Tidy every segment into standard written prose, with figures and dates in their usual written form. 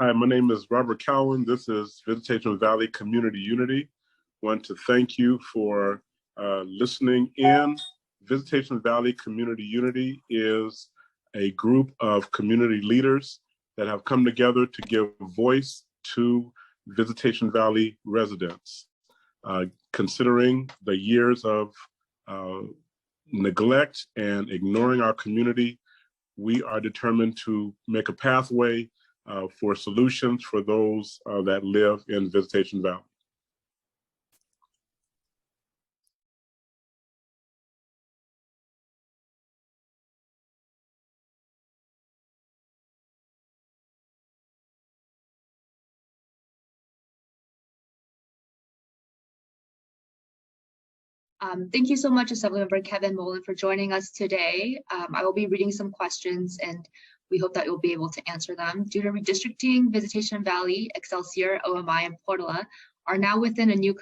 Hi, my name is Robert Cowan. This is Visitacion Valley Community Unity. Want to thank you for listening in. Visitacion Valley Community Unity is a group of community leaders that have come together to give voice to Visitacion Valley residents. Considering the years of neglect and ignoring our community, we are determined to make a pathway for solutions for those that live in Visitacion Valley. Thank you so much, Assemblymember Kevin Mullin, for joining us today. I will be reading some questions, and we hope that you'll be able to answer them. Due to redistricting, Visitacion Valley, Excelsior, OMI, and Portola are now within a new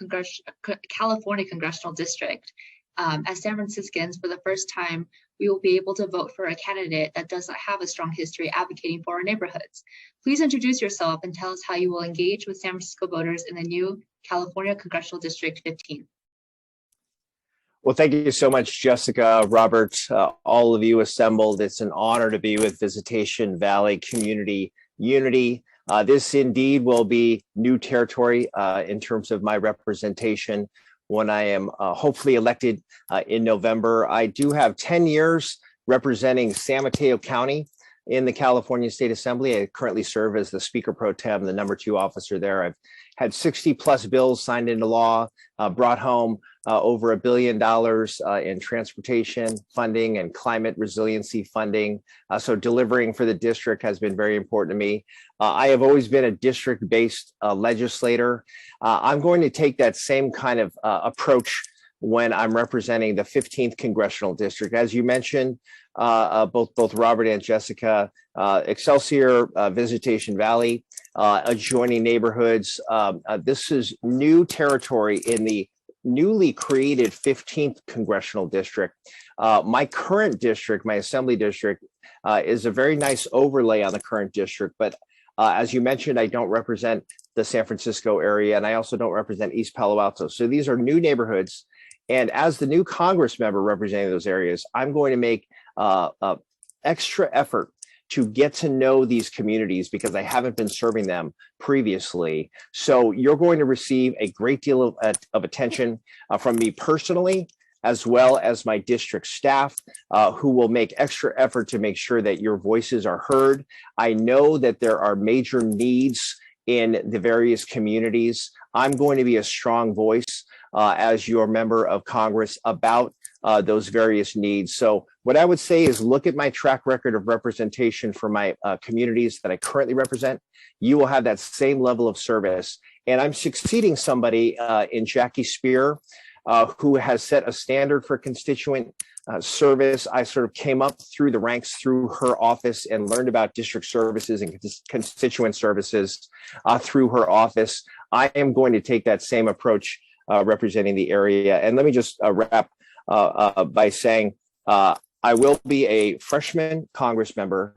California congressional district. As San Franciscans, for the first time, we will be able to vote for a candidate that does not have a strong history advocating for our neighborhoods. Please introduce yourself and tell us how you will engage with San Francisco voters in the new California Congressional District 15. Well, thank you so much, Jessica, Robert, all of you assembled. It's an honor to be with Visitacion Valley Community Unity. This indeed will be new territory in terms of my representation when I am hopefully elected in November. I do have 10 years representing San Mateo County in the California State Assembly. I currently serve as the Speaker Pro Tem, the #2 officer there. I've had 60+ bills signed into law, brought home over $1 billion in transportation funding and climate resiliency funding. So delivering for the district has been very important to me. I have always been a district-based legislator. I'm going to take that same kind of approach when I'm representing the 15th Congressional District. As you mentioned, both Robert and Jessica, Excelsior, Visitacion Valley, adjoining neighborhoods. This is new territory in the newly created 15th Congressional District. My current district, my assembly district, is a very nice overlay on the current district, but as you mentioned, I don't represent the San Francisco area, and I also don't represent East Palo Alto. So these are new neighborhoods. And as the new Congress member representing those areas, I'm going to make extra effort to get to know these communities because I haven't been serving them previously. So you're going to receive a great deal of attention from me personally, as well as my district staff, who will make extra effort to make sure that your voices are heard. I know that there are major needs in the various communities. I'm going to be a strong voice as your member of Congress about those various needs. So what I would say is look at my track record of representation for my communities that I currently represent. You will have that same level of service. And I'm succeeding somebody in Jackie Spear, who has set a standard for constituent service. I sort of came up through the ranks through her office and learned about district services and constituent services through her office. I am going to take that same approach representing the area. And let me just wrap by saying I will be a freshman Congress member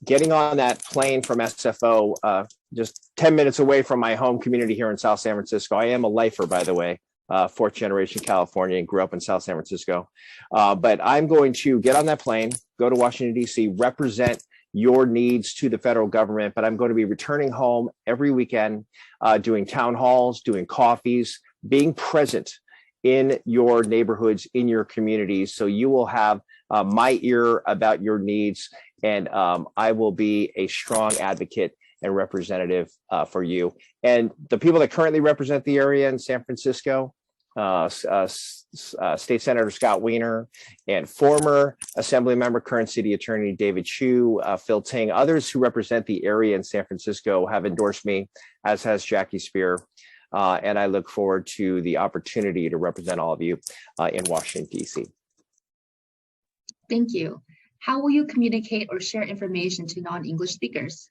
getting on that plane from SFO just 10 minutes away from my home community here in South San Francisco. I am a lifer, by the way, 4th generation California, and grew up in South San Francisco. But I'm going to get on that plane, go to Washington, D.C., represent your needs to the federal government, but I'm going to be returning home every weekend, doing town halls, doing coffees, being present in your neighborhoods, in your communities. So you will have my ear about your needs, and I will be a strong advocate and representative for you. And the people that currently represent the area in San Francisco, State Senator Scott Wiener, and former Assembly Member, current City Attorney David Chu, Phil Ting, others who represent the area in San Francisco have endorsed me, as has Jackie Spear. And I look forward to the opportunity to represent all of you in Washington, D.C. Thank you. How will you communicate or share information to non-English speakers?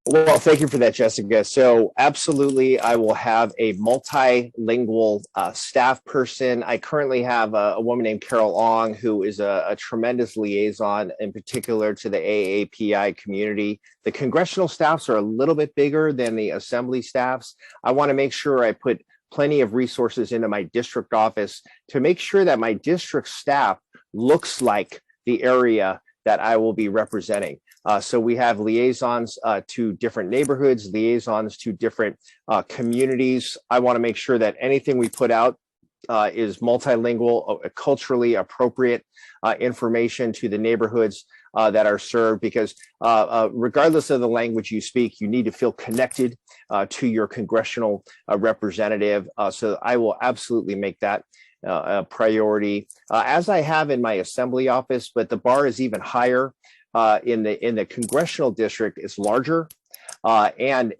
Well, thank you for that, Jessica. So absolutely, I will have a multilingual staff person. I currently have a woman named Carol Ong, who is a tremendous liaison, in particular to the AAPI community. The congressional staffs are a little bit bigger than the assembly staffs. I want to make sure I put plenty of resources into my district office to make sure that my district staff looks like the area that I will be representing. So we have liaisons to different neighborhoods, liaisons to different communities. I want to make sure that anything we put out is multilingual, culturally appropriate information to the neighborhoods that are served, because regardless of the language you speak, you need to feel connected to your congressional representative. So I will absolutely make that a priority, as I have in my assembly office, but the bar is even higher. In the congressional district, is larger and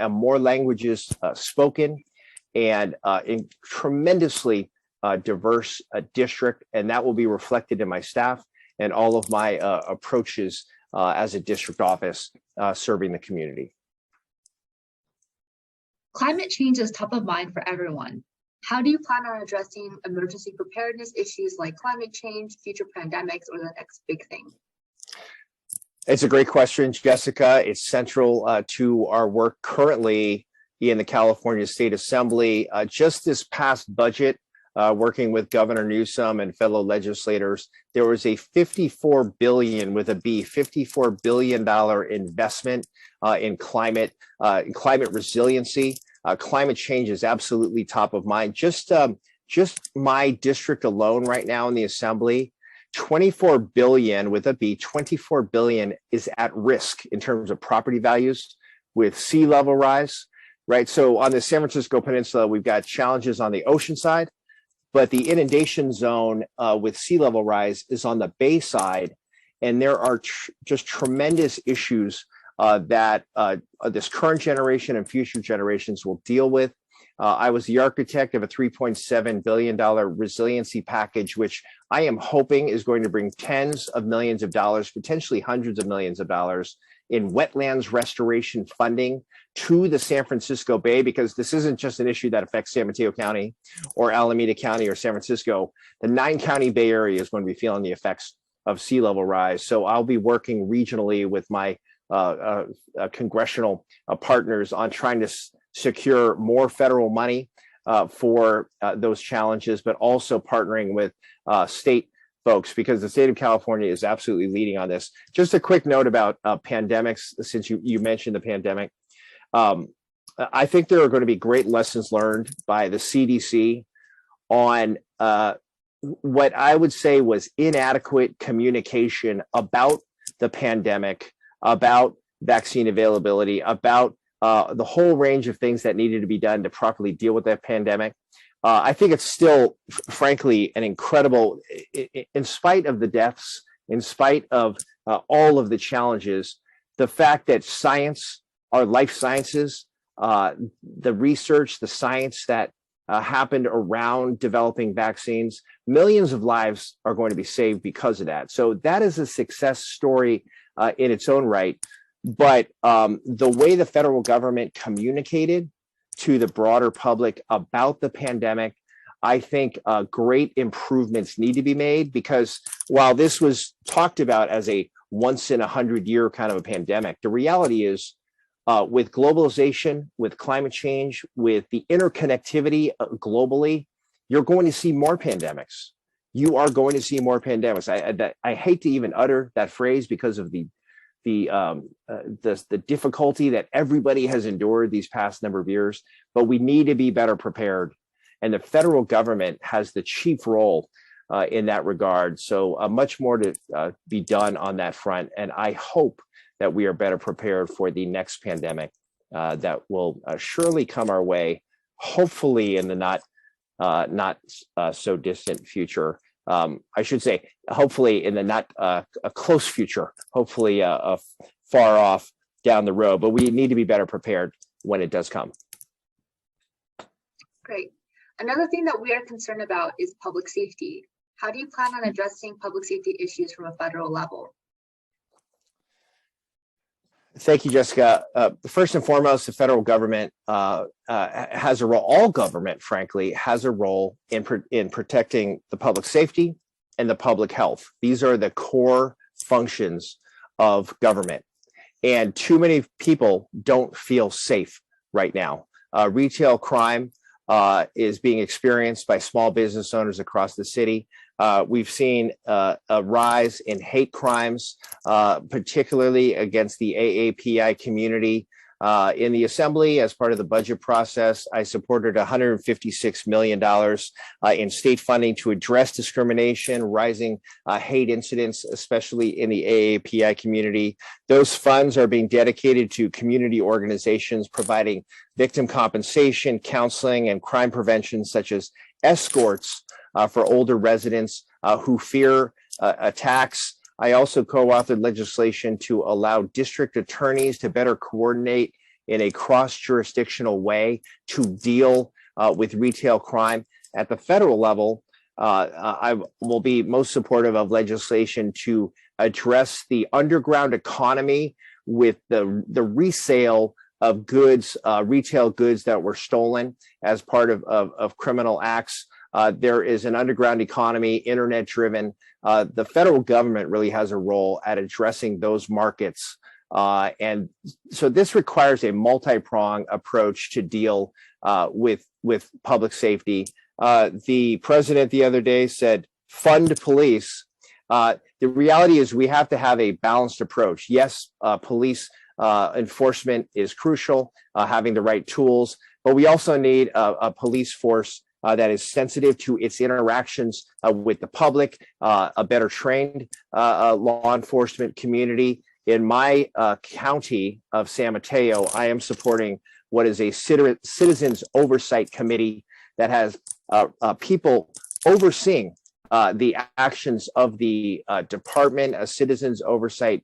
more languages spoken, and in tremendously diverse district, and that will be reflected in my staff and all of my approaches as a district office serving the community. Climate change is top of mind for everyone. How do you plan on addressing emergency preparedness issues like climate change, future pandemics, or the next big thing? It's a great question, Jessica. It's central to our work currently in the California State Assembly. Just this past budget, working with Governor Newsom and fellow legislators, there was a $54 billion with a B, $54 billion investment in climate resiliency. Climate change is absolutely top of mind. Just my district alone right now in the Assembly, 24 billion with a B, 24 billion is at risk in terms of property values with sea level rise, right? So on the San Francisco Peninsula, we've got challenges on the ocean side, but the inundation zone with sea level rise is on the bay side. And there are just tremendous issues that this current generation and future generations will deal with. I was the architect of a $3.7 billion resiliency package, which I am hoping is going to bring tens of millions of dollars, potentially hundreds of millions of dollars in wetlands restoration funding to the San Francisco Bay, because this isn't just an issue that affects San Mateo County or Alameda County or San Francisco. The 9-county Bay Area is going to be feeling the effects of sea level rise. So I'll be working regionally with my congressional partners on trying to secure more federal money for those challenges, but also partnering with state folks, because the state of California is absolutely leading on this. Just a quick note about pandemics, since you mentioned the pandemic. I think there are going to be great lessons learned by the CDC on what I would say was inadequate communication about the pandemic, about vaccine availability, about the whole range of things that needed to be done to properly deal with that pandemic. I think it's still, frankly, an incredible, in spite of the deaths, in spite of all of the challenges, the fact that science, our life sciences, the research, the science that happened around developing vaccines, millions of lives are going to be saved because of that. So that is a success story in its own right. But the way the federal government communicated to the broader public about the pandemic, I think great improvements need to be made, because while this was talked about as a once in 100-year kind of a pandemic, the reality is with globalization, with climate change, with the interconnectivity globally, you're going to see more pandemics. You are going to see more pandemics. I hate to even utter that phrase because of the difficulty that everybody has endured these past number of years, but we need to be better prepared. And the federal government has the chief role in that regard. So much more to be done on that front. And I hope that we are better prepared for the next pandemic that will surely come our way, hopefully in the not so distant future. I should say, hopefully in the not a close future, hopefully far off down the road, but we need to be better prepared when it does come. Great. Another thing that we are concerned about is public safety. How do you plan on addressing public safety issues from a federal level? Thank you, Jessica. First and foremost, the federal government has a role. All government, frankly, has a role in protecting the public safety and the public health. These are the core functions of government. And too many people don't feel safe right now. Retail crime is being experienced by small business owners across the city. We've seen a rise in hate crimes, particularly against the AAPI community. In the Assembly, as part of the budget process, I supported $156 million in state funding to address discrimination, rising hate incidents, especially in the AAPI community. Those funds are being dedicated to community organizations providing victim compensation, counseling, and crime prevention, such as escorts for older residents who fear attacks. I also co-authored legislation to allow district attorneys to better coordinate in a cross-jurisdictional way to deal with retail crime. At the federal level, I will be most supportive of legislation to address the underground economy with the resale of goods, retail goods that were stolen as part of criminal acts. There is an underground economy, internet-driven. The federal government really has a role at addressing those markets. And so this requires a multi-pronged approach to deal with public safety. The president the other day said, fund police. The reality is we have to have a balanced approach. Yes, police enforcement is crucial, having the right tools, but we also need a police force that is sensitive to its interactions with the public, a better trained law enforcement community. In my county of San Mateo, I am supporting what is a citizens oversight committee that has people overseeing the actions of the department, a citizens oversight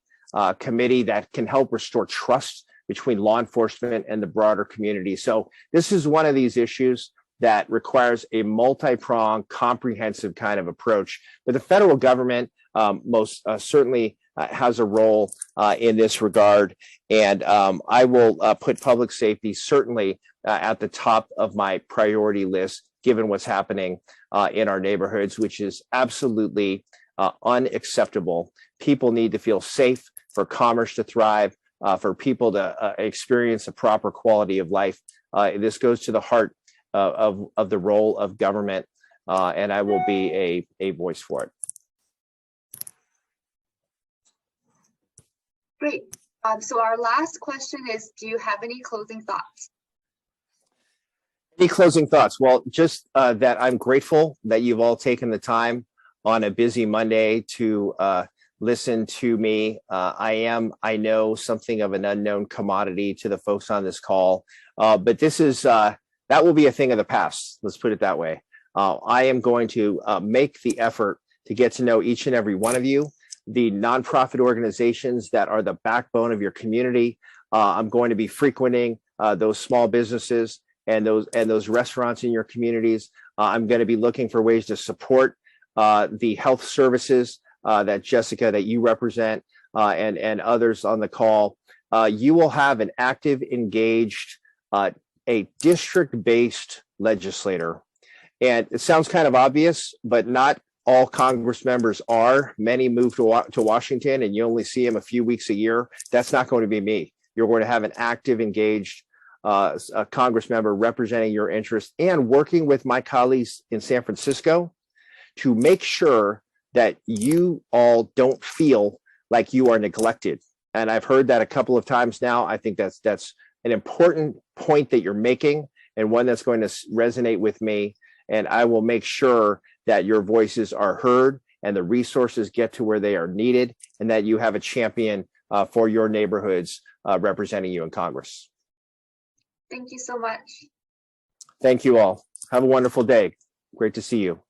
committee that can help restore trust between law enforcement and the broader community. So this is one of these issues that requires a multi-pronged, comprehensive kind of approach. But the federal government most certainly has a role in this regard. And I will put public safety certainly at the top of my priority list, given what's happening in our neighborhoods, which is absolutely unacceptable. People need to feel safe for commerce to thrive, for people to experience a proper quality of life. This goes to the heart of the role of government, and I will be a voice for it. Great. So our last question is, do you have any closing thoughts? Any closing thoughts? Well, just that I'm grateful that you've all taken the time on a busy Monday to listen to me. I know, something of an unknown commodity to the folks on this call, but this is that will be a thing of the past. Let's put it that way. I am going to make the effort to get to know each and every one of you, the nonprofit organizations that are the backbone of your community. I'm going to be frequenting those small businesses and those restaurants in your communities. I'm going to be looking for ways to support the health services that Jessica, that you represent, and others on the call. You will have an active, engaged, a district-based legislator. And it sounds kind of obvious, but not all Congress members are. Many move to Washington and you only see them a few weeks a year. That's not going to be me. You're going to have an active, engaged a Congress member representing your interests and working with my colleagues in San Francisco to make sure that you all don't feel like you are neglected. And I've heard that a couple of times now. I think that's an important point that you're making, and one that's going to resonate with me. And I will make sure that your voices are heard and the resources get to where they are needed, and that you have a champion for your neighborhoods representing you in Congress. Thank you so much. Thank you all. Have a wonderful day. Great to see you.